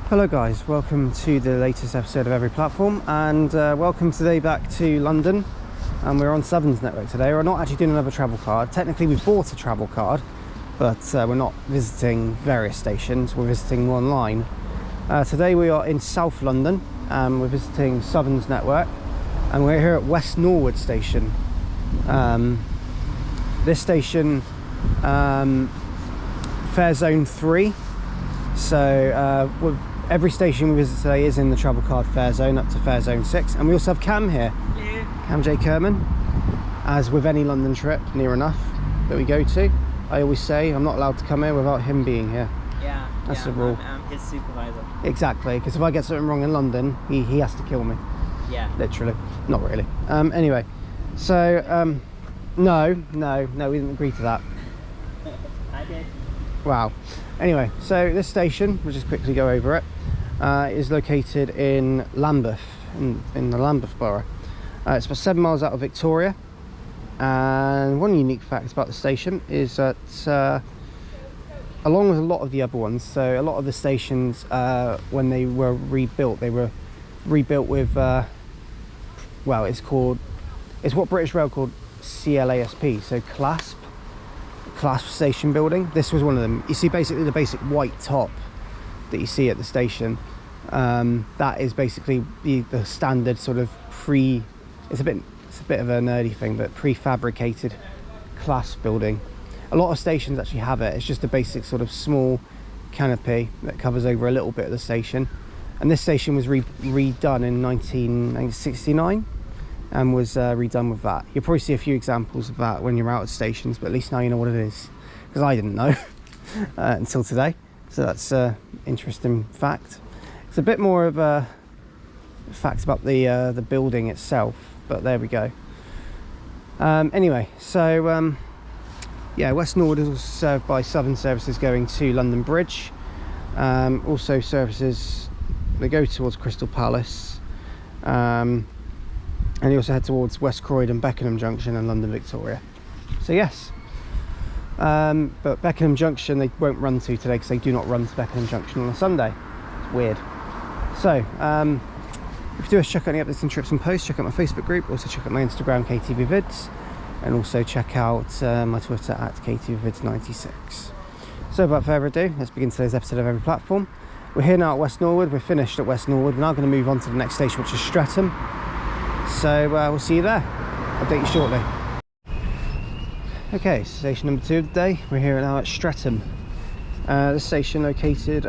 Hello guys, welcome to the latest episode of Every Platform, and welcome today back to London. And we're on Southern's network today. We're not actually doing another travel card. Technically we've bought a travel card, but we're not visiting various stations, we're visiting one line. Today we are in South London, we're visiting Southern's network, and we're here at West Norwood station. This station, fare zone 3, so every station we visit today is in the travel card fare zone up to fare zone 6, and we also have Cam here. Hello. Cam J. Kerman. As with any London trip, near enough, that we go to, I always say I'm not allowed to come here without him being here. Yeah, that's the rule. I'm his supervisor. Exactly, because if I get something wrong in London, he has to kill me. Yeah. Literally. Not really. Anyway, so no, we didn't agree to that. I did. Wow. Anyway, so this station, we'll just quickly go over it, is located in Lambeth, in the Lambeth borough. It's about 7 miles out of Victoria, and one unique fact about the station is that along with a lot of the other ones, so a lot of the stations when they were rebuilt with well, it's what British Rail called CLASP, so clasp station building. This was one of them. You see basically the basic white top that you see at the station, that is basically the standard sort of it's a bit of a nerdy thing, but prefabricated clasp building. A lot of stations actually have it. It's just a basic sort of small canopy that covers over a little bit of the station, and this station was redone in 1969 and was redone with that. You'll probably see a few examples of that when you're out at stations, but at least now you know what it is, because I didn't know until today. So that's an interesting fact. It's a bit more of a fact about the building itself, but there we go. Anyway, so yeah, West Norwood is also served by Southern services going to London Bridge, also services that go towards Crystal Palace, and you also head towards West Croydon, Beckenham Junction and London Victoria. So yes, but Beckenham Junction they won't run to today because they do not run to Beckenham Junction on a Sunday. It's weird. So if you do check out any updates and trips and posts, check out my Facebook group, also check out my Instagram KTVvids, and also check out my Twitter at KTVvids96. So without further ado, let's begin today's episode of Every Platform. We're here now at West Norwood. We're finished at West Norwood. We're now going to move on to the next station, which is Streatham. So we'll see you there. Update you shortly. Okay, station number 2 of the day. We're here now at Streatham. This station located,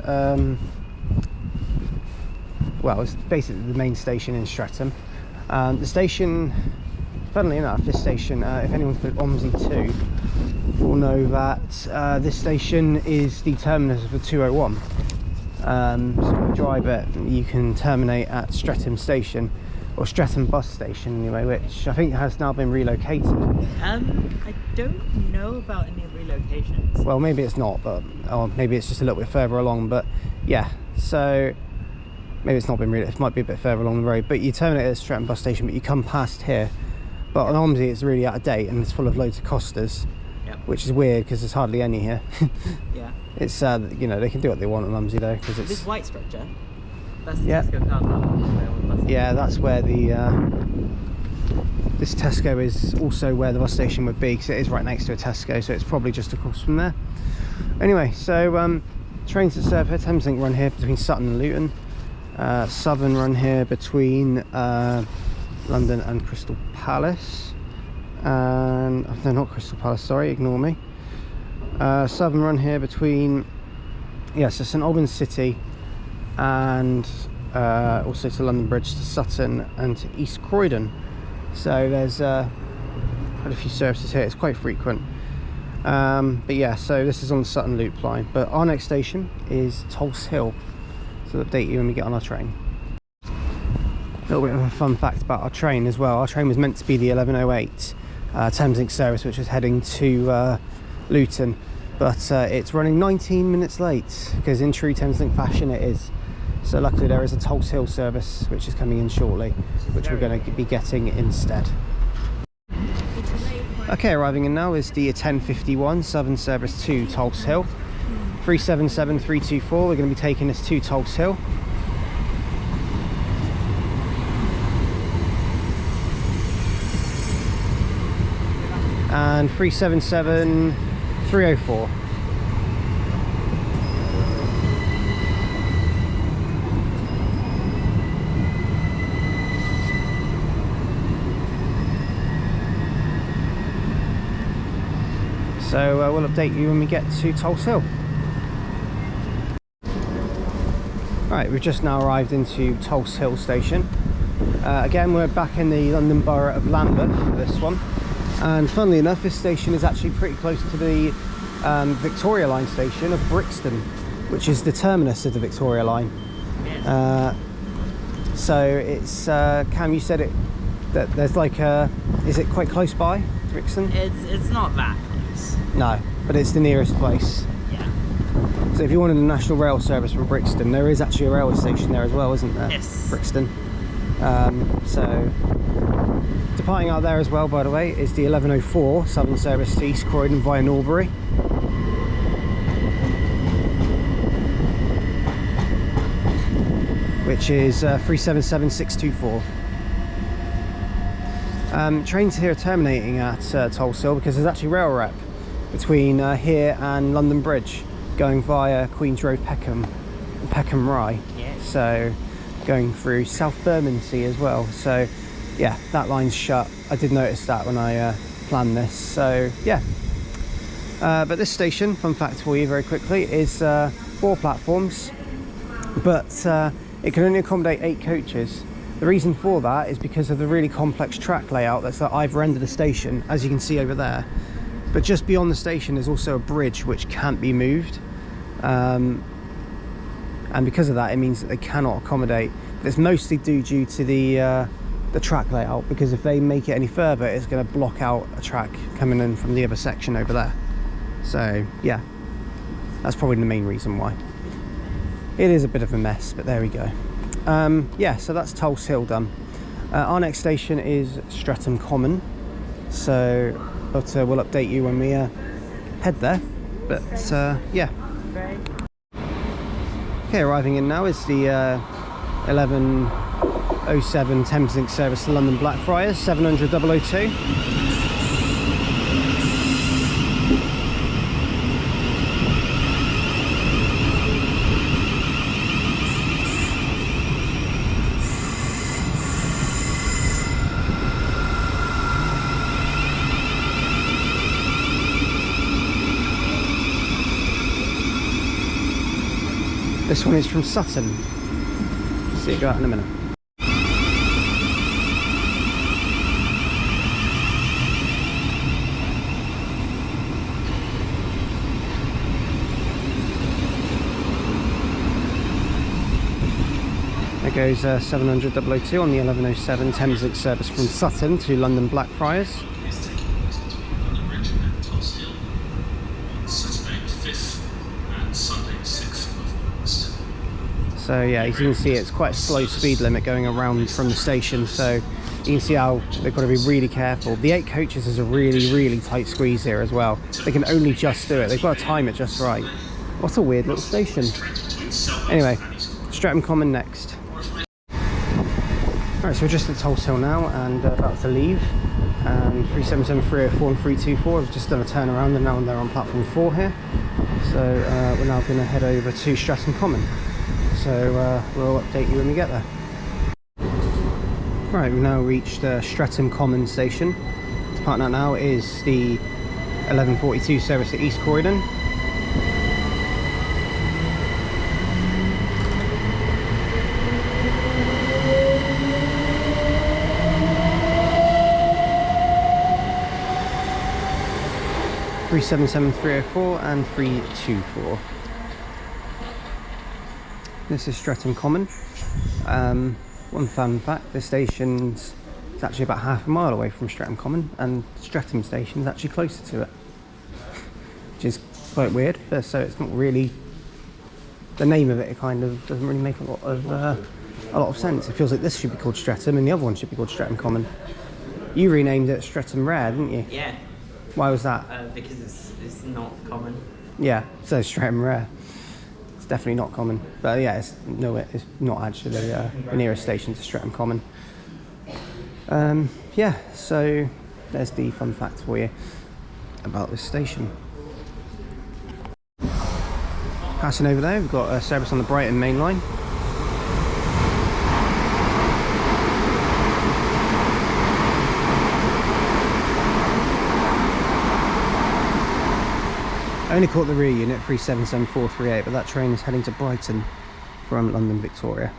well, it's basically the main station in Streatham. The station, funnily enough, this station, if anyone's been at OMSI 2, will know that this station is the terminus of the 201. So if you drive it, you can terminate at Streatham Station, or Streatham Bus Station anyway, which I think has now been relocated. I don't know about any relocations. Well, maybe it's not, but or maybe it's just a little bit further along. But yeah, so maybe it's not been relocated. It might be a bit further along the road. But you terminate at Streatham Bus Station, but you come past here. But on OMSI, it's really out of date and it's full of loads of costas, which is weird because there's hardly any here. Yeah. It's you know, they can do what they want on OMSI though, because it's this white structure. That's the Tesco car park. Yeah, that's where the this Tesco is also where the bus station would be, because it is right next to a Tesco, so it's probably just across from there. Anyway, so trains that serve here, Thameslink run here between Sutton and Luton, Southern run here between London and Crystal Palace, and no, not Crystal Palace, sorry, ignore me. Southern run here between, so St Albans City and also to London Bridge, to Sutton and to East Croydon. So there's quite a few services here. It's quite frequent, but yeah, so this is on the Sutton Loop line, but our next station is Tulse Hill, so we'll update you when we get on our train. A little bit of a fun fact about our train as well. Our train was meant to be the 11:08 Thameslink service, which was heading to Luton, but it's running 19 minutes late, because in true Thameslink fashion it is. So luckily there is a Tulse Hill service which is coming in shortly, which we're going to be getting instead. Okay, arriving in now is the 10:51 Southern service to Tulse Hill. 377324, we're going to be taking us to Tulse Hill. And 377304. So we'll update you when we get to Tulse Hill. Right, we've just now arrived into Tulse Hill station. Again, we're back in the London Borough of Lambeth for this one. And funnily enough, this station is actually pretty close to the Victoria Line station of Brixton, which is the terminus of the Victoria Line. So it's, Cam, you said that there's like a, is it quite close by, Brixton? It's not that close. No, but it's the nearest place. Yeah. So if you wanted a national rail service from Brixton, there is actually a railway station there as well, isn't there? Yes. Brixton. So departing out there as well, by the way, is the 1104 Southern service to East Croydon via Norbury. Which is 377624. Trains here are terminating at Tulse Hill because there's actually rail rep between here and London Bridge, going via Queen's Road, Peckham Rye. Yes. So going through South Bermondsey as well. So yeah, that line's shut. I did notice that when I planned this. So yeah. But this station, fun fact for you very quickly, is 4 platforms, but it can only accommodate 8 coaches. The reason for that is because of the really complex track layout that's at either end of the station, as you can see over there. But just beyond the station there's also a bridge which can't be moved. And because of that, it means that they cannot accommodate. It's mostly due to the track layout, because if they make it any further, it's going to block out a track coming in from the other section over there. So yeah, that's probably the main reason why. It is a bit of a mess, but there we go. Yeah, so that's Tulse Hill done. Our next station is Streatham Common, so we'll update you when we head there. But yeah. Okay, arriving in now is the 1107 Thameslink service to London Blackfriars, 700 002. This one is from Sutton. See it go out in a minute. There goes 700 002 on the 1107 Thameslink service from Sutton to London Blackfriars. So yeah, as you can see, it's quite a slow speed limit going around from the station, so you can see how they've got to be really careful. The 8 coaches is a really tight squeeze here as well. They can only just do it. They've got to time it just right. What a weird little station. Anyway, Streatham Common next. Alright, so we're just at Tulse Hill now and about to leave. 377, 304 and 324 have just done a turnaround and now they're on platform 4 here. So we're now going to head over to Streatham Common. So we'll update you when we get there. Right, we've now reached Streatham Common station. Departing out now is the 1142 service to East Croydon. (377, 304 and 324). This is Streatham Common. One fun fact, this station's actually about half a mile away from Streatham Common, and Streatham station is actually closer to it, which is quite weird. So it's not really, the name of it kind of doesn't really make a lot of sense. It feels like this should be called Streatham and the other one should be called Streatham Common. You renamed it Streatham Rare, didn't you? Yeah. Why was that? Because it's not common. Yeah, so Streatham Rare. It's definitely not common, but yeah, it's not actually the nearest station to Streatham Common. Yeah, so there's the fun fact for you about this station. Passing over there, we've got a service on the Brighton main line. I only caught the rear unit 377438, but that train is heading to Brighton from London Victoria.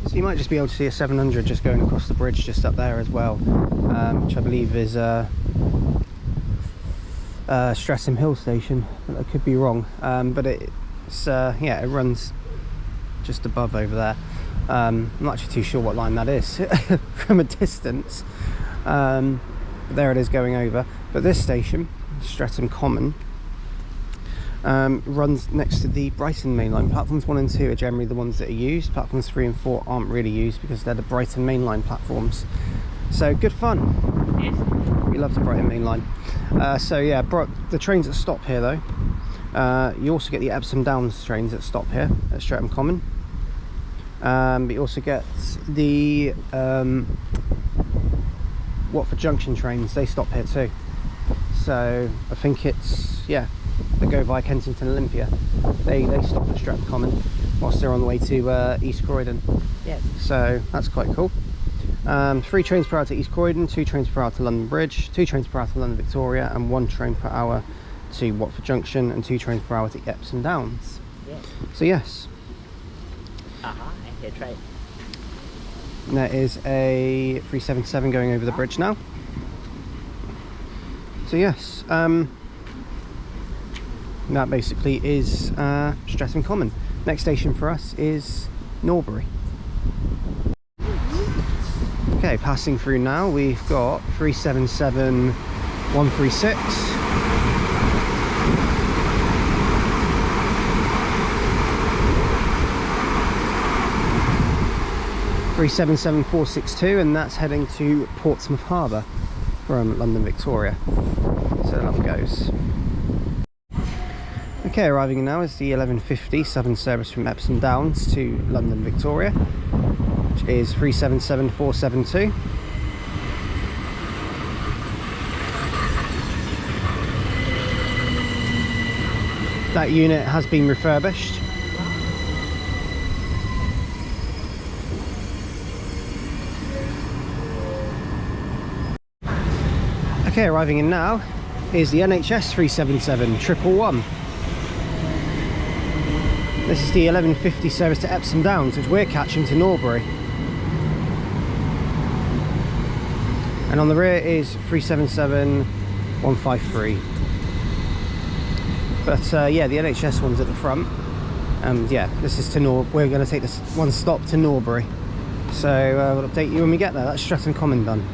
So you might just be able to see a 700 just going across the bridge just up there as well, which I believe is Streatham Hill station. I could be wrong, but it's yeah, it runs just above over there. I'm not actually too sure what line that is from a distance. But there it is going over. But this station, Streatham Common, runs next to the Brighton main line. Platforms 1 and 2 are generally the ones that are used. Platforms 3 and 4 aren't really used because they're the Brighton main line platforms. So good fun. Yes. We love the Brighton main line. So yeah, the trains that stop here though, you also get the Epsom Downs trains that stop here at Streatham Common. But you also get the Watford Junction trains, they stop here too. So I think it's, yeah, they go via Kensington Olympia. They stop at Streatham Common whilst they're on the way to East Croydon. Yeah. So that's quite cool. 3 trains per hour to East Croydon, 2 trains per hour to London Bridge, 2 trains per hour to London Victoria, and 1 train per hour to Watford Junction, and 2 trains per hour to Epsom Downs. Yeah. So yes. Aha, I hear train. And there is a 377 going over the bridge now. So yes, that basically is Streatham Common. Next station for us is Norbury. Okay, passing through now, we've got 377 136. 377462, and that's heading to Portsmouth Harbour from London Victoria. So up it goes. Okay, arriving now is the 1150 Southern service from Epsom Downs to London Victoria, which is 377472. That unit has been refurbished. Okay, arriving in now is the NHS 377 111. This is the 1150 service to Epsom Downs, which we're catching to Norbury. And on the rear is 377 153. But yeah, the NHS one's at the front. And yeah, this is to we're going to take this one stop to Norbury. So we'll update you when we get there. That's Streatham Common done.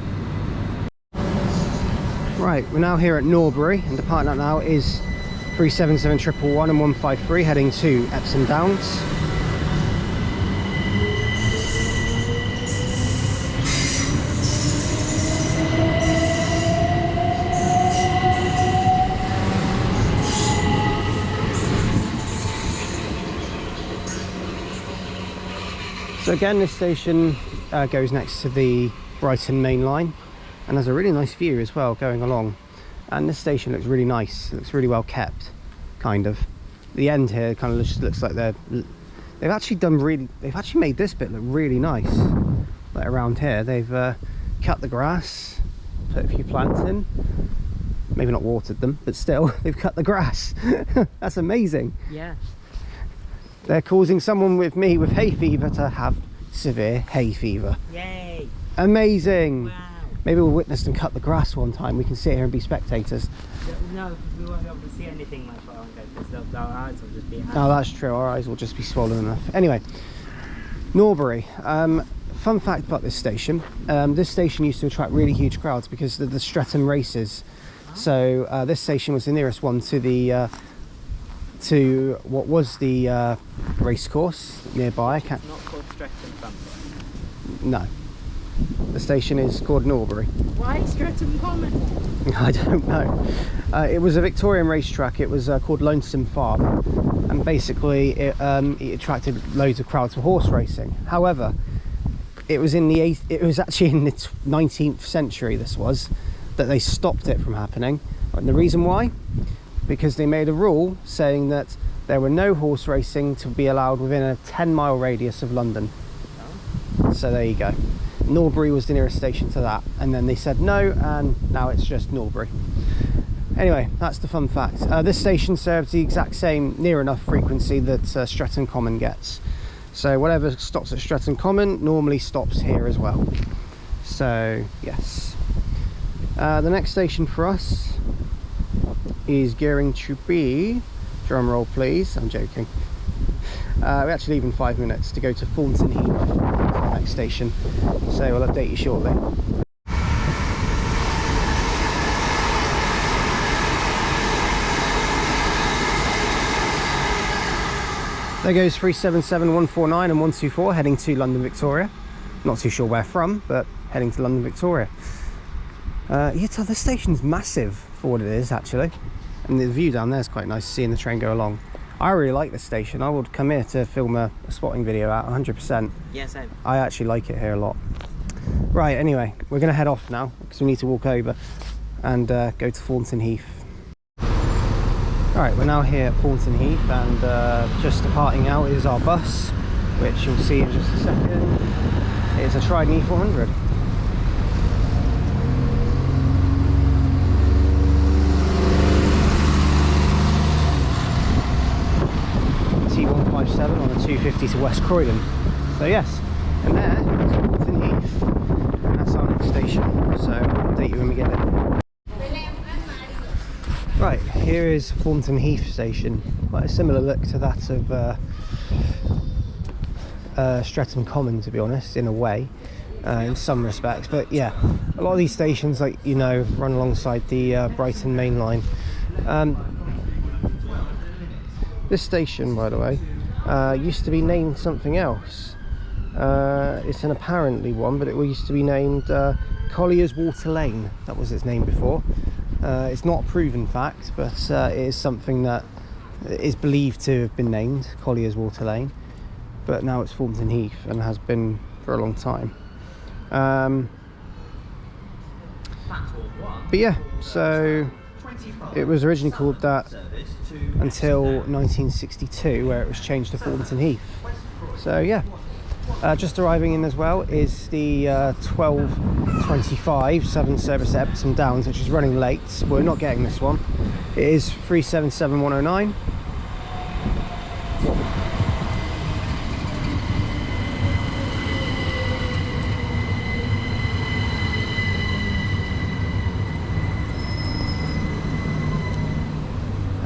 Right, we're now here at Norbury, and departing out now is 377 111 and 153 heading to Epsom Downs. So again, this station goes next to the Brighton main line, and has a really nice view as well going along. And this station looks really nice. It looks really well kept, kind of. The end here kind of just looks like they've actually made this bit look really nice. Like around here, they've cut the grass, put a few plants in. Maybe not watered them, but still, they've cut the grass. That's amazing. Yeah. They're causing someone with me with hay fever to have severe hay fever. Yay. Amazing. Wow. Maybe we'll witness them cut the grass one time. We can sit here and be spectators. No, we won't be able to see anything much while because our eyes will just be out. Oh, that's true. Our eyes will just be swollen enough. Anyway, Norbury. Fun fact about this station. This station used to attract really huge crowds because of the Streatham races. So this station was the nearest one to the to what was the race course nearby. It's not called Streatham Common. No. The station is called Norbury. Why Streatham Common? I don't know. It was a Victorian racetrack. It was called Lonesome Farm, and basically it attracted loads of crowds for horse racing. However, it was actually in the 19th century, this was, that they stopped it from happening. And the reason why? Because they made a rule saying that there were no horse racing to be allowed within a 10-mile radius of London. So there you go. Norbury was the nearest station to that, and then they said no, and now it's just Norbury. Anyway, that's the fun fact. This station serves the exact same near enough frequency that Streatham Common gets. So whatever stops at Streatham Common normally stops here as well. So yes. The next station for us is going to be, drum roll please, I'm joking. We actually leave in 5 minutes to go to Thornton Heath, our next station. So we'll update you shortly. There goes 377, 149 and 124 heading to London Victoria. Not too sure where from, but heading to London Victoria. Yeah, so the station's massive for what it is actually. And the view down there is quite nice, seeing the train go along. I really like this station. I would come here to film a spotting video out 100%. Yeah, same. I actually like it here a lot. Right, anyway, we're going to head off now because we need to walk over and go to Thornton Heath. Alright, we're now here at Thornton Heath, and just departing out is our bus, which you'll see in just a second. It's a Croydon E400. T157 on the 250 to West Croydon. So yes, and there is Thornton Heath, and that's our next station, so I'll update you when we get there. Right, here is Thornton Heath station. Quite a similar look to that of Streatham Common, to be honest, in a way, in some respects. But yeah, a lot of these stations, like you know, run alongside the Brighton main line. This station, by the way, used to be named something else. It's an apparently one, but it used to be named Collier's Water Lane. That was its name before. It's not a proven fact, but it is something that is believed to have been named Collier's Water Lane. But now it's Thornton Heath and has been for a long time. But yeah, so it was originally called that until 1962, where it was changed to Thornton Heath. So yeah, just arriving in as well is the 12:25 Southern service at Epsom Downs, which is running late. We're not getting this one. It is 377 109.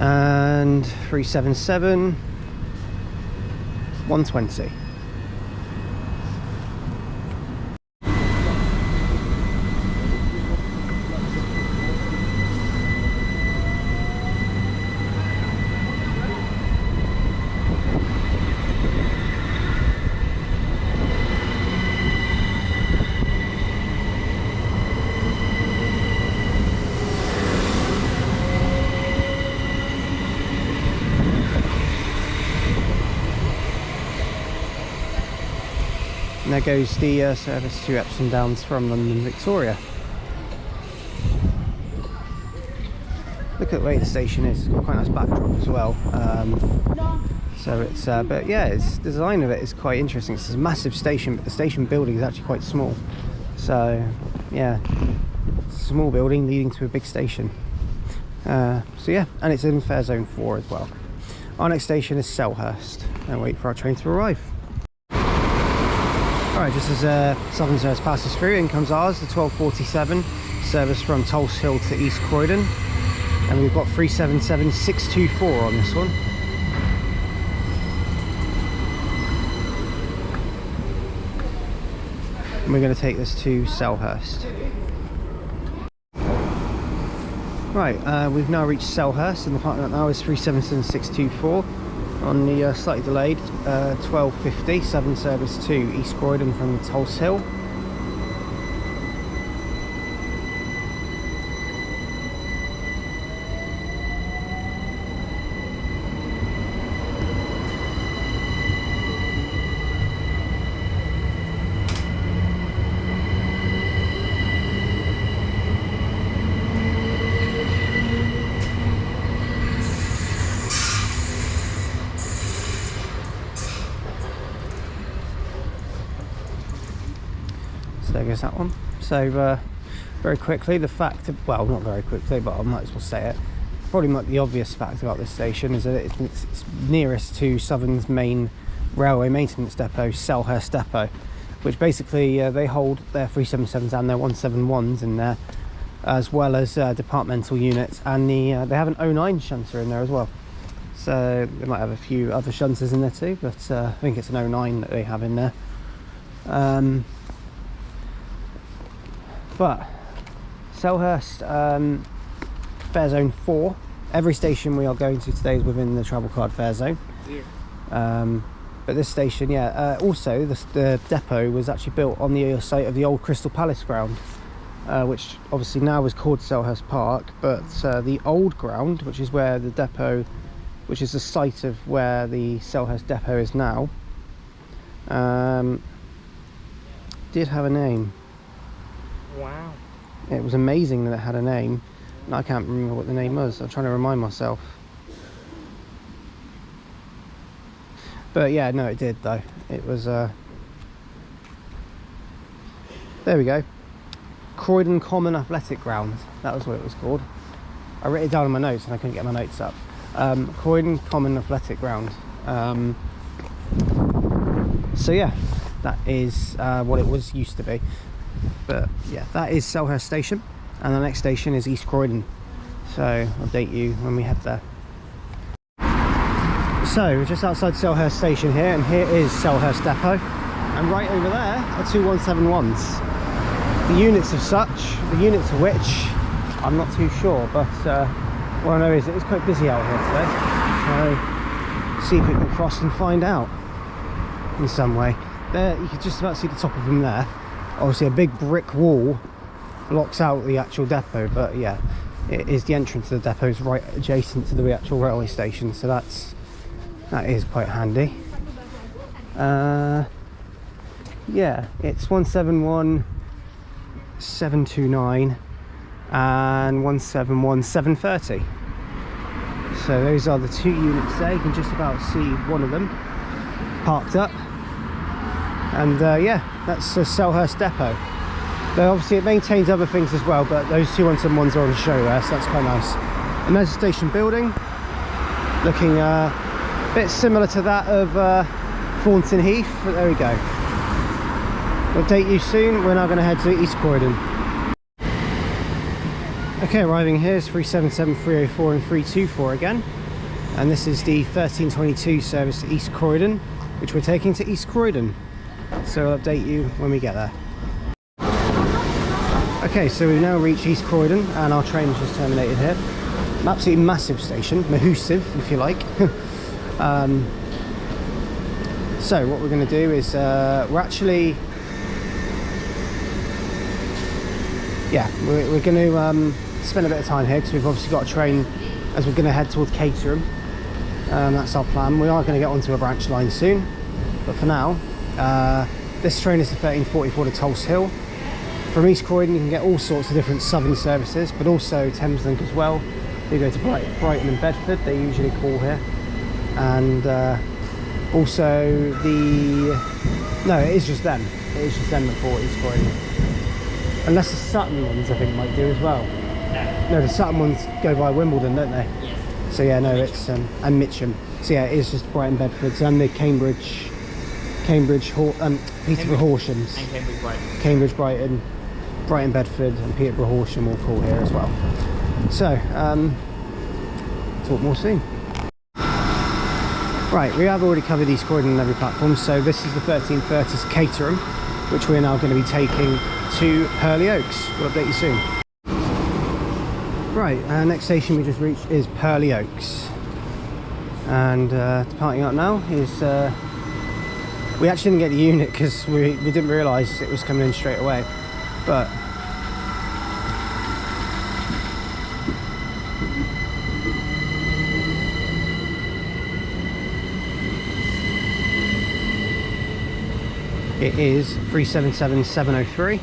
And 377 120. And there goes the service to Epsom Downs from London Victoria. Look at the way the station is. It's got quite a nice backdrop as well. So it's, but yeah, the design of it is quite interesting. It's a massive station, but the station building is actually quite small. So yeah, it's a small building leading to a big station. So yeah, and it's in fare zone 4 as well. Our next station is Selhurst, and wait for our train to arrive. Alright, just as Southern Service passes through, in comes ours, the 12:47 service from Tulse Hill to East Croydon. And we've got 377 624 on this one. And we're going to take this to Selhurst. Right, we've now reached Selhurst, and the partner now is 377 624. On the slightly delayed 12:50 Southern service to East Croydon from Tulse Hill. there goes that one. So very quickly, the fact of, well, not very quickly, but I might as well say it, probably might the obvious fact about this station is that it's nearest to Southern's main railway maintenance depot, Selhurst depot, which basically they hold their 377s and their 171s in there, as well as departmental units, and they have an 09 shunter in there as well. So they might have a few other shunters in there too, but I think it's an 09 that they have in there. But Selhurst fare zone 4. Every station we are going to today is within the travel card fare zone. Yeah. But this station, yeah. Also, the depot was actually built on the site of the old Crystal Palace ground, which obviously now is called Selhurst Park. But the old ground, which is where the depot, which is the site of where the Selhurst depot is now, did have a name. Wow. It was amazing that it had a name. And I can't remember what the name was. I'm trying to remind myself. But yeah, no, it did though. It was there we go. Croydon Common Athletic Ground. That was what it was called. I wrote it down in my notes and I couldn't get my notes up. Croydon Common Athletic Ground. So yeah, that is what it was used to be. But yeah, that is Selhurst station, and the next station is East Croydon. So I'll update you when we head there. So we're just outside Selhurst station here, and here is Selhurst depot, and right over there are two 171s. The units of which I'm not too sure, but what I know is it's quite busy out here today. So see if we can cross and find out in some way. There, you can just about see the top of them there. Obviously a big brick wall blocks out the actual depot, but yeah, it is the entrance to the depot is right adjacent to the actual railway station, so that is quite handy. Yeah, it's 171 729 and 171 730. So those are the two units there. You can just about see one of them parked up. And yeah, that's the Selhurst depot. Though obviously it maintains other things as well, but those two 171s are on show there, so that's quite nice. And there's the station building, looking a bit similar to that of Thornton Heath, but there we go. We'll update you soon. We're now going to head to East Croydon. Okay, arriving here is 377, 304 and 324 again. And this is the 1322 service to East Croydon, which we're taking to East Croydon. So I'll update you when we get there. Okay, so we've now reached East Croydon and our train just terminated here. An absolutely massive station, massive if you like. So what we're going to do is we're actually, yeah, we're going to spend a bit of time here because we've obviously got a train as we're going to head towards Caterham. That's our plan. We are going to get onto a branch line soon, but for now, this train is the 1344 to Tulse Hill. From East Croydon you can get all sorts of different southern services, but also Thameslink as well. You go to Brighton and Bedford, they usually call here. And also no, it is just them. It is just them that call East Croydon. Unless the Sutton ones I think might do as well. No, the Sutton ones go via Wimbledon, don't they? Yes. So yeah, no, it's and Mitcham. So yeah, it is just Brighton Bedfords and the Peterborough Horshams. And Cambridge Brighton. Cambridge Brighton, Brighton Bedford and Peterborough Horsham will call here as well. So, talk more soon. Right, we have already covered East Croydon on every platform, so this is the 1330 Caterham, which we're now going to be taking to Purley Oaks. We'll update you soon. Right, our next station we just reached is Purley Oaks. And departing up now is, we actually didn't get the unit because we didn't realise it was coming in straight away. But it is 377-703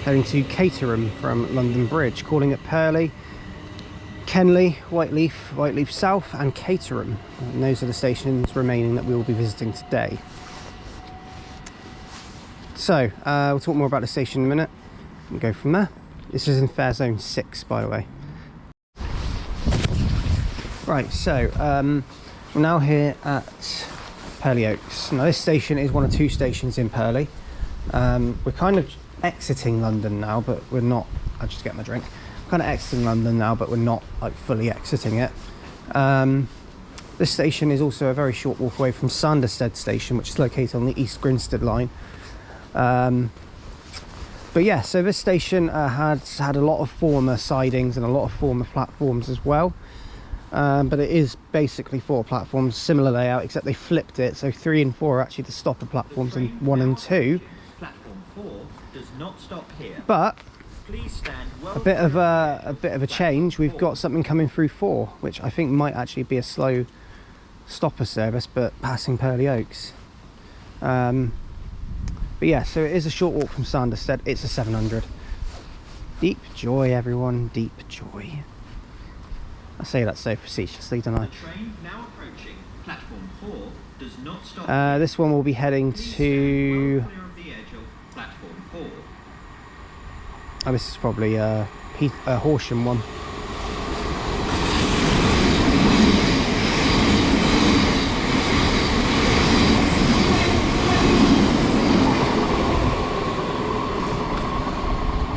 heading to Caterham from London Bridge, calling at Purley, Kenley, Whyteleafe, Whyteleafe South and Caterham. And those are the stations remaining that we will be visiting today. So we'll talk more about the station in a minute and go from there. This is in fare zone 6, by the way. Right, so we're now here at Purley Oaks. Now this station is one of 2 stations in Purley. We're kind of exiting London now, but we're not. I'll just get my drink. We're kind of exiting London now, but we're not like fully exiting it. This station is also a very short walk away from Sanderstead station, which is located on the East Grinstead line. But yeah, so this station has had a lot of former sidings and a lot of former platforms as well. But it is basically 4 platforms, similar layout, except they flipped it. So 3 and 4 are actually the stopper platforms, and 1 and 2. Platform 4 does not stop here. But Please stand well a bit of a change. We've got something coming through 4, which I think might actually be a slow stopper service, but passing Purley Oaks. But yeah, so it is a short walk from Sanderstead. It's a 700. Deep joy, everyone, deep joy. I say that so facetiously, don't I? The train now approaching platform 4 does not stop. This one will be heading to. Well clear of the edge of platform 4. Oh, this is probably a Horsham one.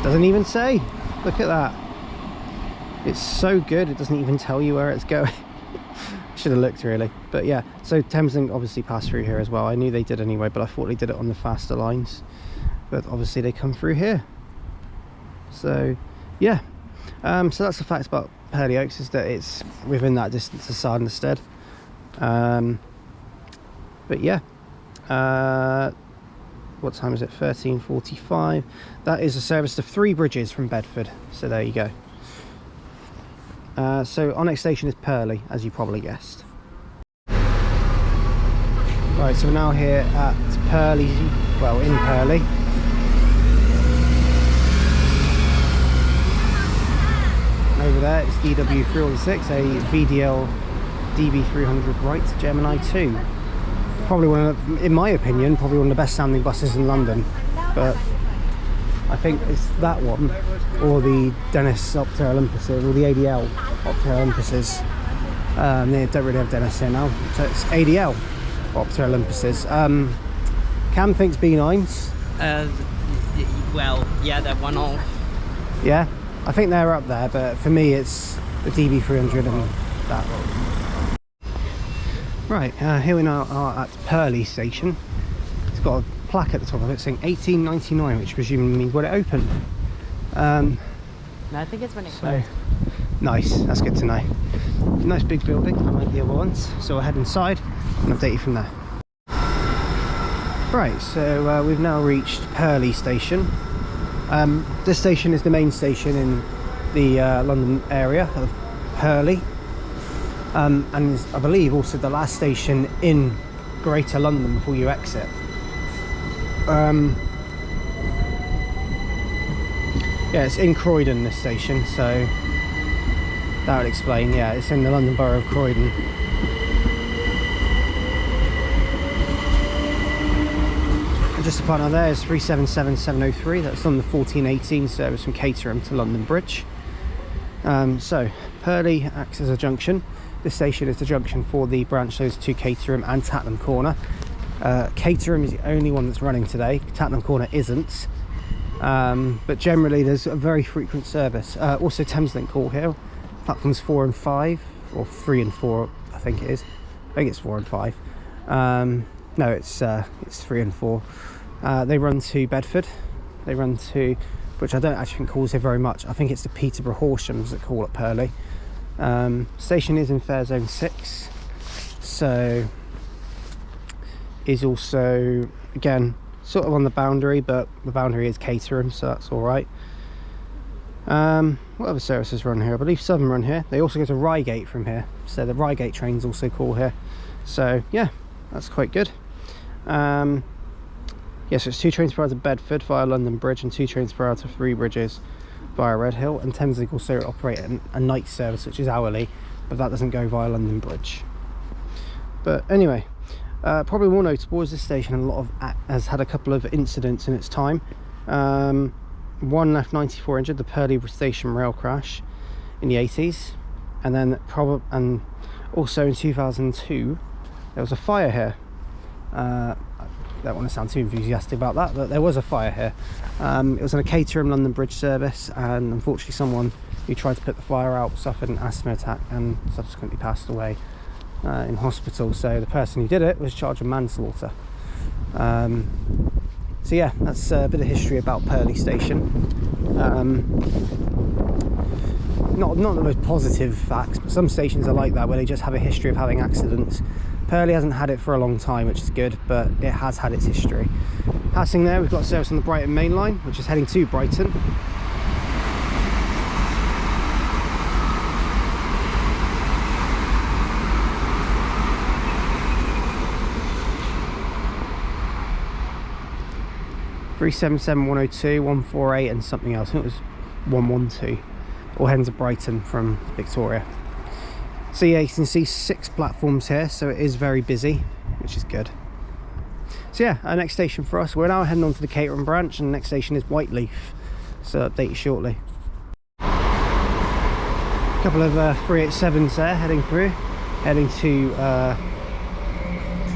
Doesn't even say. Look at that. It's so good, it doesn't even tell you where it's going. Should have looked really. But yeah, so Thameslink obviously passed through here as well. I knew they did anyway, but I thought they did it on the faster lines. But obviously they come through here. So yeah, so that's the facts about Purley Oaks, is that it's within that distance of Sanderstead. But yeah, what time is it? 13:45. That is a service to 3 bridges from Bedford, so there you go. So our next station is Purley, as you probably guessed. Right, so we're now here at Purley, well, in Purley. Over there it's DW306, a VDL DB300 right Gemini 2. Probably one of, in my opinion, probably one of the best sounding buses in London. But I think it's that one, or the Dennis Opter Olympuses, or the ADL Opter Olympuses. They don't really have Dennis here now, so it's ADL Opter Olympuses. Cam thinks B9s. Well, yeah, they're 1 all. Yeah, I think they're up there, but for me it's the DB300 and that one. Right, here we now are at Purley Station. It's got a plaque at the top of it saying 1899, which presumably means when it opened. No, I think it's when it closed. Nice, that's good to know. Nice big building, unlike the other ones. So we'll head inside and update you from there. Right, so we've now reached Purley Station. This station is the main station in the London area of Purley. And is, I believe, also the last station in Greater London before you exit. Yeah, it's in Croydon, this station, so that would explain. Yeah, it's in the London Borough of Croydon. And just upon there is 377703. That's on the 1418 service from Caterham to London Bridge. So Purley acts as a junction. This station is the junction for the branch those to Caterham and Tatnam Corner. Caterham is the only one that's running today. Tatnam Corner isn't. But generally there's a very frequent service. Also Thameslink call here. Platforms 4 and 5, or 3 and 4 I think it is. I think it's 4 and 5. No, it's 3 and 4. They run to Bedford. They run to, which I don't actually think calls here very much. I think it's the Peterborough Horshams that call at Purley. Station is in fare zone 6, so is also again sort of on the boundary, but the boundary is Caterham, so that's all right. What other services run here? I believe Southern run here. They also go to Reigate from here, so the Reigate trains also call here. So yeah, that's quite good. Yes, it's 2 trains per hour to Bedford via London Bridge and 2 trains per hour to 3 bridges via Redhill, and Thameslink also operate a night service which is hourly, but that doesn't go via London Bridge. But anyway, Probably more notable is this station has had a couple of incidents in its time. One left 94 injured, the Purley station rail crash in the 80s, and then also in 2002 there was a fire here. I don't want to sound too enthusiastic about that, but there was a fire here. It was on a Caterham London Bridge service, and unfortunately someone who tried to put the fire out suffered an asthma attack and subsequently passed away in hospital. So the person who did it was charged with manslaughter. So yeah, that's a bit of history about Purley Station. Not the most positive facts, but some stations are like that, where they just have a history of having accidents. Purley hasn't had it for a long time, which is good, but it has had its history. Passing there, we've got service on the Brighton main line, which is heading to Brighton. (377), 102, 148 and something else. I think it was 112. All heading to Brighton from Victoria. So yeah, you can see 6 platforms here, so it is very busy, which is good. So yeah, our next station for us, we're now heading on to the Caterham branch, and the next station is Whyteleafe, so update you shortly. A couple of 387s there heading through, heading to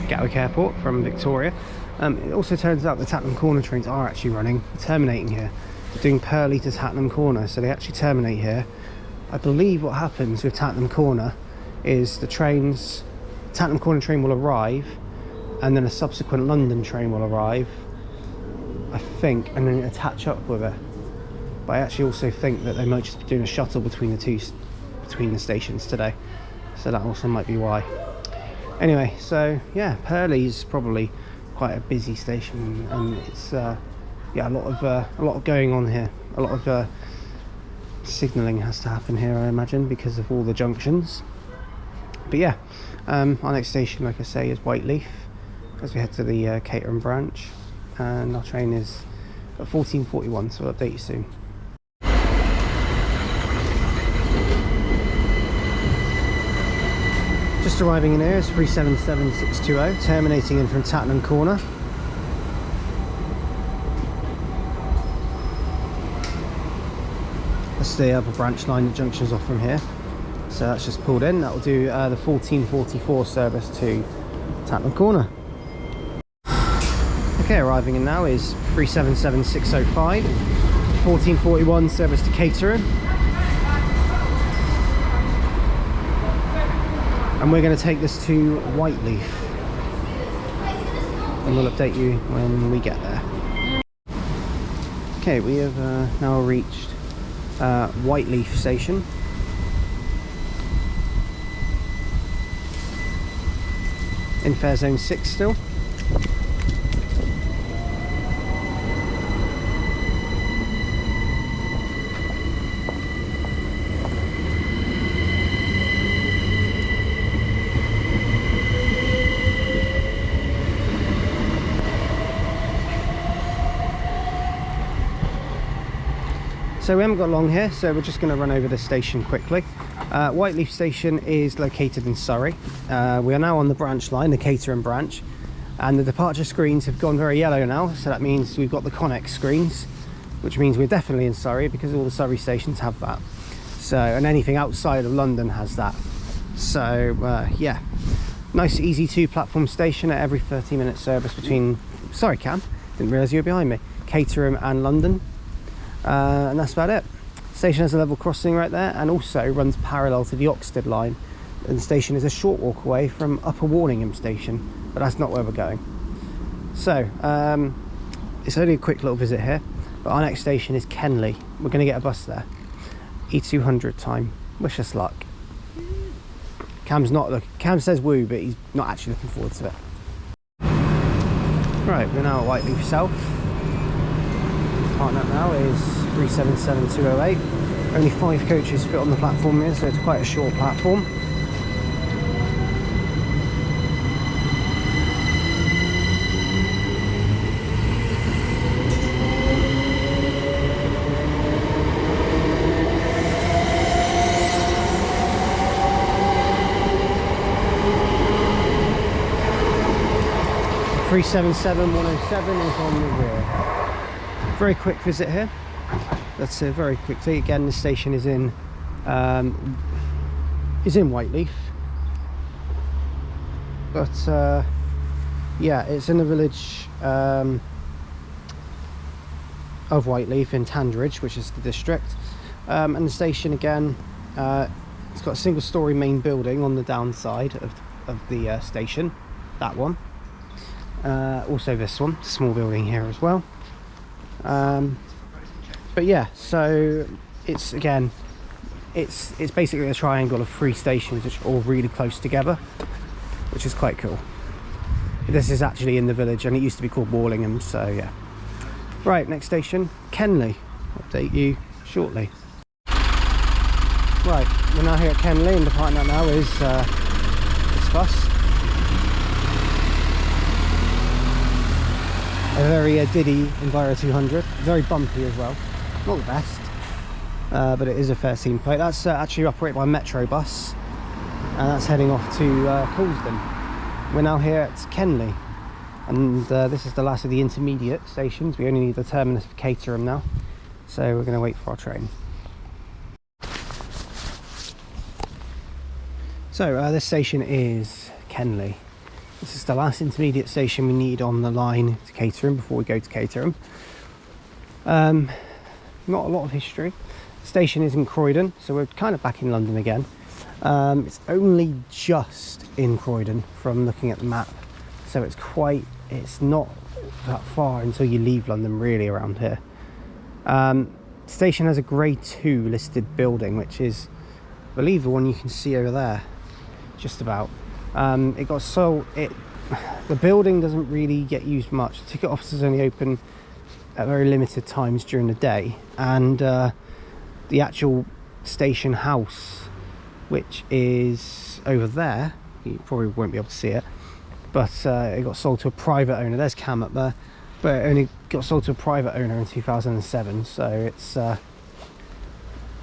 Gatwick Airport from Victoria. It also turns out the Tattenham Corner trains are actually running, terminating here. They're doing Purley to Tattenham Corner, so they actually terminate here. I believe what happens with Tattenham Corner is the Tattenham Corner train will arrive, and then a subsequent London train will arrive, I think, and then attach up with it. But I actually also think that they might just be doing a shuttle between the stations today, so that also might be why. Anyway, so yeah, Purley's probably quite a busy station, and it's yeah, a lot of going on here. A lot of signalling has to happen here, I imagine, because of all the junctions. But yeah, our next station, like I say, is Whyteleafe, as we head to the Caterham branch, and our train is at 14:41, so I'll update you soon. Just arriving in here is 377 620, terminating in from Tattenham Corner. That's the other branch line that junctions off from here. So that's just pulled in. That will do the 14:44 service to Tattenham Corner. Okay, arriving in now is 377 605, 14:41 service to Caterham. And we're going to take this to Whyteleafe, and we'll update you when we get there. Okay, we have now reached Whyteleafe station. In fare zone 6 still. So we haven't got long here, so we're just going to run over the station quickly. Whyteleafe station is located in Surrey. We are now on the branch line, the Caterham branch, and the departure screens have gone very yellow now, so that means we've got the Connex screens, which means we're definitely in Surrey, because all the Surrey stations have that. So, and anything outside of London has that. So yeah, nice easy 2-platform station at every 30-minute service between, sorry Cam, didn't realise you were behind me, Caterham and London. And that's about it. Station has a level crossing right there, and also runs parallel to the Oxted line, and the station is a short walk away from Upper Warningham station, but that's not where we're going. So it's only a quick little visit here, but our next station is Kenley. We're going to get a bus there, E200 time. Wish us luck. Cam's not looking, Cam says woo, but he's not actually looking forward to it. Right, we're now at Whyteleafe South. Partner now is 377 208. Only 5 coaches fit on the platform here, so it's quite a short platform. 377 107 is on the rear. Very quick visit here. That's very quickly. Again, the station is in Whyteleafe, but yeah, it's in the village of Whyteleafe in Tandridge, which is the district. And the station again, it's got a single-storey main building on the downside of the station. That one. Also this one, small building here as well. But yeah, so it's again, it's basically a triangle of 3 stations which are all really close together, which is quite cool. This is actually in the village, and it used to be called Wallingham, so yeah. Right, next station, Kenley. Update you shortly. Right, we're now here at Kenley, and departing out now is this bus. A very Diddy Enviro 200, very bumpy as well. Not the best, but it is a fair scene plate. That's actually operated by a Metro bus, and that's heading off to Coulsdon. We're now here at Kenley, and this is the last of the intermediate stations. We only need the terminus of Caterham now, so we're going to wait for our train. So this station is Kenley. This is the last intermediate station we need on the line to Caterham before we go to Caterham. Not a lot of history. The station is in Croydon, so we're kind of back in London again. It's only just in Croydon from looking at the map, so it's not that far until you leave London really around here. The station has a grade 2 listed building, which is, I believe, the one you can see over there, just about. It got sold. The building doesn't really get used much. The ticket offices only open at very limited times during the day, and the actual station house, which is over there, you probably won't be able to see it, but it got sold to a private owner. There's Cam up there, but it only got sold to a private owner in 2007. So it's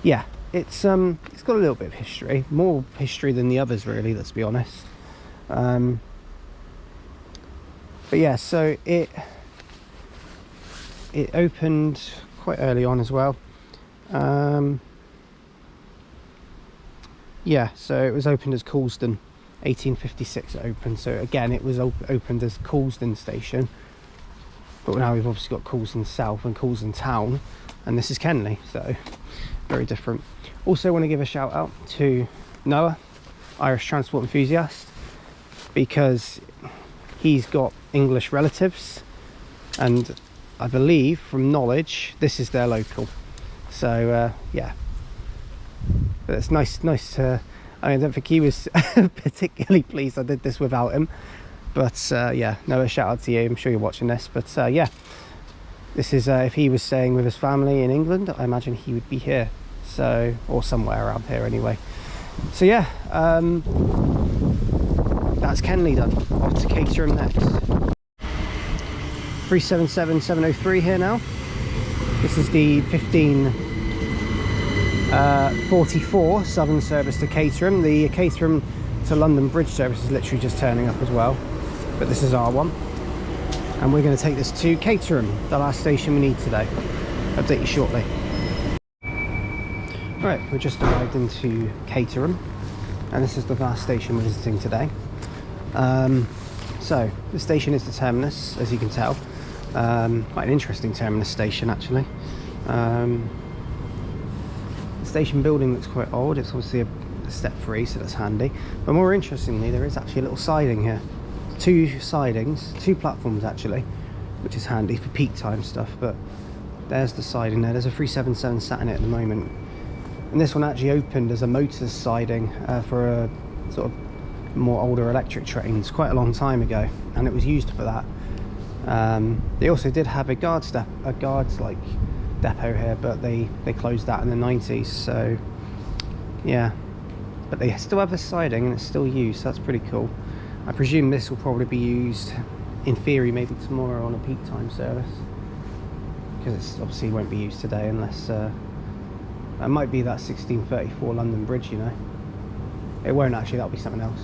yeah, it's got a little bit of history, more history than the others really, let's be honest. But yeah, so it opened quite early on as well. Yeah, so it was opened as Coulsdon, 1856 it opened. So again, it was opened as Coulsdon station, but now we've obviously got Coulsdon South and Coulsdon Town, and this is Kenley, so very different. Also want to give a shout out to Noah, Irish transport enthusiast, because he's got English relatives, and I believe from knowledge this is their local. So yeah, but it's nice to, I don't think he was particularly pleased I did this without him, but yeah, Noah, shout out to you. I'm sure you're watching this, but yeah, this is if he was staying with his family in England, I imagine he would be here, so, or somewhere around here anyway. So yeah, that's Kenley done. Off to Caterham next. 377 703 here now. This is the 1544 southern service to Caterham. The Caterham to London Bridge service is literally just turning up as well, but this is our one, and we're going to take this to Caterham, the last station we need today. Update you shortly. Right, we just arrived into Caterham, and this is the last station we're visiting today. So the station is the terminus, as you can tell. Quite an interesting terminus station actually. The station building looks quite old. It's obviously a step free, so that's handy, but more interestingly there is actually a little siding here, 2 sidings, 2 platforms actually, which is handy for peak time stuff. But there's the siding there. There's a 377 sat in it at the moment, and this one actually opened as a motors siding for a sort of more older electric trains quite a long time ago, and it was used for that. They also did have a guards like depot here, but they closed that in the 90s. So yeah, but they still have the siding and it's still used, so that's pretty cool. I presume this will probably be used in theory maybe tomorrow on a peak time service, because it's obviously won't be used today unless it might be that 1634 London Bridge, you know. It won't actually, that'll be something else.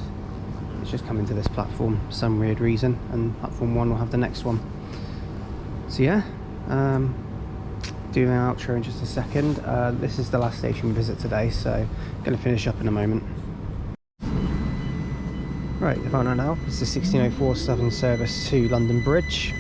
It it's just coming to this platform for some weird reason, and platform 1 will have the next one. So yeah, doing an outro in just a second. This is the last station we visit today, so I'm going to finish up in a moment. Right, the final now is the 1604 Southern service to London Bridge.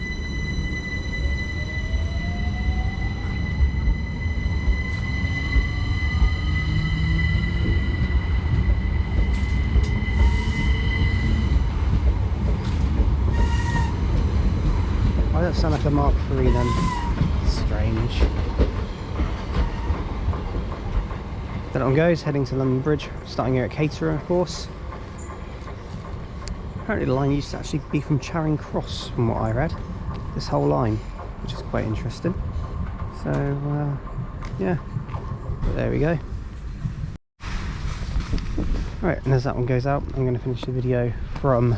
Why does that sound like a Mark III then? Strange. That one goes, heading to London Bridge, starting here at Caterham, of course. Apparently the line used to actually be from Charing Cross, from what I read. This whole line, which is quite interesting. So, yeah, but there we go. Right, and as that one goes out, I'm going to finish the video from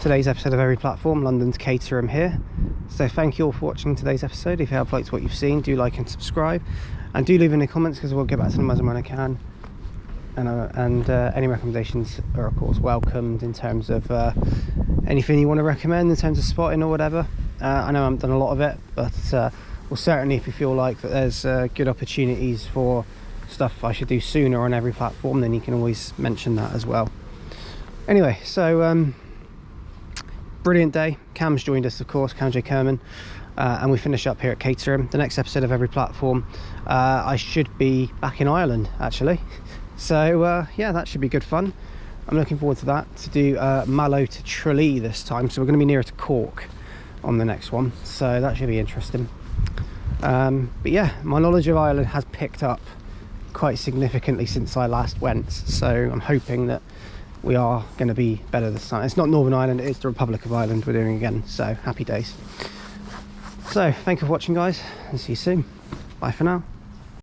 today's episode of Every Platform, London to Caterham here. So thank you all for watching today's episode. If you have liked what you've seen, do like and subscribe, and do leave in the comments because we'll get back to them as and when I can. And any recommendations are of course welcomed in terms of anything you want to recommend in terms of spotting or whatever. I know I haven't done a lot of it, but well, certainly if you feel like that there's good opportunities for stuff I should do sooner on every platform, then you can always mention that as well. Anyway, so brilliant day. Cam's joined us, of course, Cam J. Kerman, and we finish up here at Caterham. The next episode of Every Platform, I should be back in Ireland actually, so yeah, that should be good fun. I'm looking forward to that, to do Mallow to Tralee this time, so we're going to be nearer to Cork on the next one, so that should be interesting. But yeah, my knowledge of Ireland has picked up quite significantly since I last went, so I'm hoping that we are going to be better this time. It's not Northern Ireland, it's the Republic of Ireland we're doing again, so happy days. So thank you for watching guys, and see you soon. Bye for now.